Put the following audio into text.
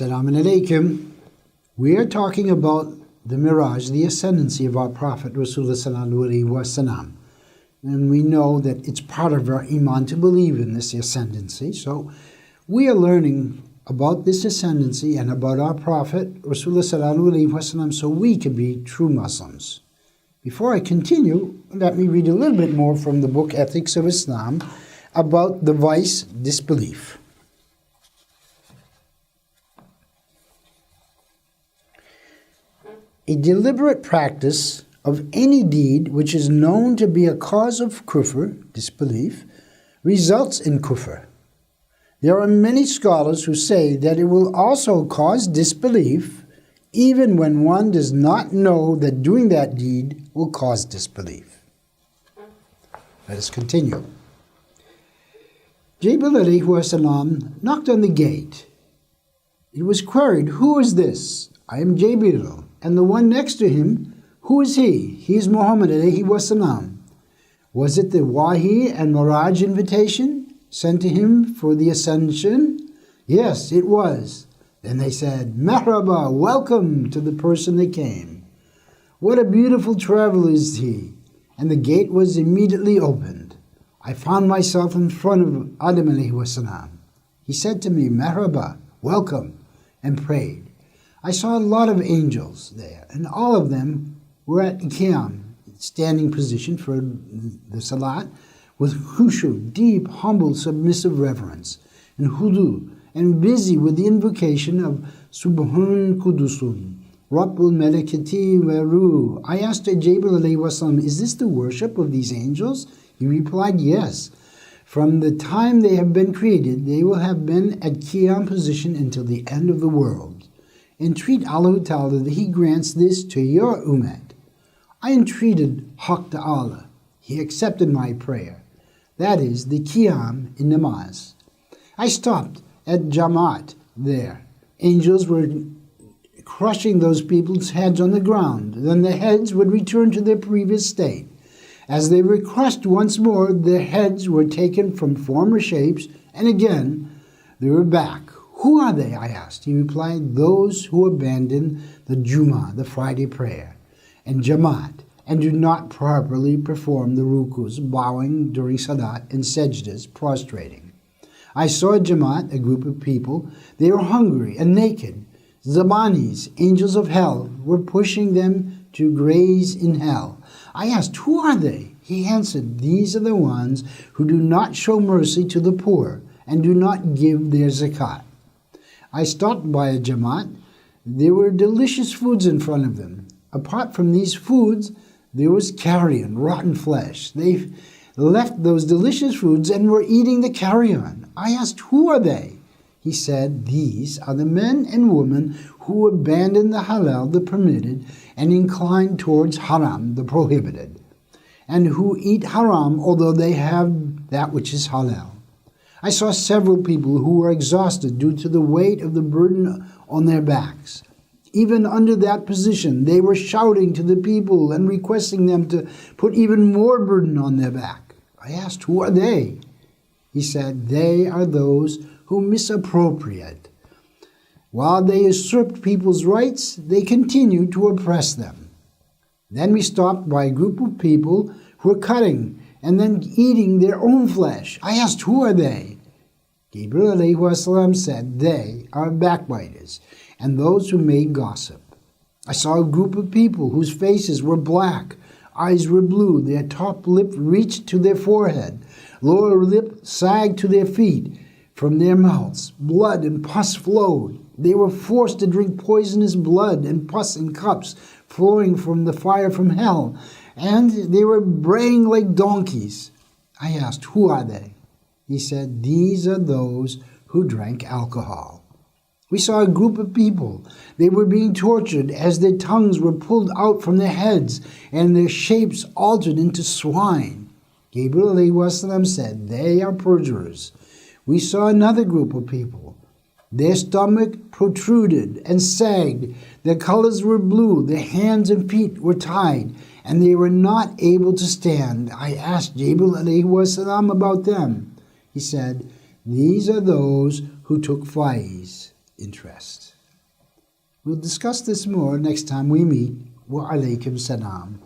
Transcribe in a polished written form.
Assalamu alaikum. We are talking about the mirage, the ascendancy of our Prophet Rasulullah sallallahu alaihi wasallam. And we know that it's part of our iman to believe in this ascendancy. So we are learning about this ascendancy and about our Prophet Rasulullah sallallahu alaihi wasallam so we can be true Muslims. Before I continue, let me read a little bit more from the book Ethics of Islam about the vice disbelief. A deliberate practice of any deed which is known to be a cause of kufr, disbelief, results in kufr. There are many scholars who say that it will also cause disbelief even when one does not know that doing that deed will cause disbelief. Let us continue. Jabrâil knocked on the gate. It was queried, "Who is this?" "I am Jabrâil." And the one next to him, "Who is he?" "He is Muhammad ﷺ." Was it the wahy and mirage invitation sent to him for the ascension? Yes, it was. Then they said, "Merhabâ, welcome to the person that came. What a beautiful traveler is he." And the gate was immediately opened. I found myself in front of Âdam ﷺ. He said to me, "Merhabâ, welcome," and prayed. I saw a lot of angels there, and all of them were at qiyâm, standing position for the salat, with khushû, deep, humble, submissive reverence, and hudû, and busy with the invocation of Subbûhun, quddûsun, Rabbul-melâiketi, wa-r-rûh. I asked Jabrâil, "Is this the worship of these angels?" He replied, "Yes. From the time they have been created, they will have been at qiyâm position until the end of the world. Entreat Allahu that He grants this to your ummat." I entreated Haqq to Allah. He accepted my prayer. That is, the qiyâm in namâz. I stopped at Jamaat there. Angels were crushing those people's heads on the ground. Then the heads would return to their previous state. As they were crushed once more, their heads were taken from former shapes, and again they were back. "Who are they?" I asked. He replied, "Those who abandon the Jummah, the Friday prayer, and Jamaat, and do not properly perform the rukus, bowing during salat, and sajdas, prostrating." I saw Jamaat, a group of people. They were hungry and naked. Zabanis, angels of hell, were pushing them to graze in hell. I asked, "Who are they?" He answered, "These are the ones who do not show mercy to the poor and do not give their zakat." I stopped by a Jamaat. There were delicious foods in front of them. Apart from these foods, there was carrion, rotten flesh. They left those delicious foods and were eating the carrion. I asked, "Who are they?" He said, "These are the men and women who abandon the halal, the permitted, and incline towards haram, the prohibited, and who eat haram although they have that which is halal." I saw several people who were exhausted due to the weight of the burden on their backs. Even under that position, they were shouting to the people and requesting them to put even more burden on their back. I asked, "Who are they?" He said, "They are those who misappropriate. While they usurped people's rights, they continue to oppress them." Then we stopped by a group of people who were cutting and then eating their own flesh. I asked, "Who are they?" Jabrâil said, "They are backbiters and those who made gossip." I saw a group of people whose faces were black, eyes were blue, their top lip reached to their forehead, lower lip sagged to their feet. From their mouths, blood and pus flowed. They were forced to drink poisonous blood and pus in cups flowing from the fire from hell, and they were braying like donkeys. I asked, "Who are they?" He said, "These are those who drank alcohol. We saw a group of people. They were being tortured as their tongues were pulled out from their heads and their shapes altered into swine. Jabrâil Alaihissalam said, "They are perjurers." We saw another group of people. Their stomach protruded and sagged, their colors were blue, their hands and feet were tied, and they were not able to stand. I asked Jabrâil Alaihissalam about them. He said, "These are those who took wahy's interest." We'll discuss this more next time we meet. Wa-alaikum-salam.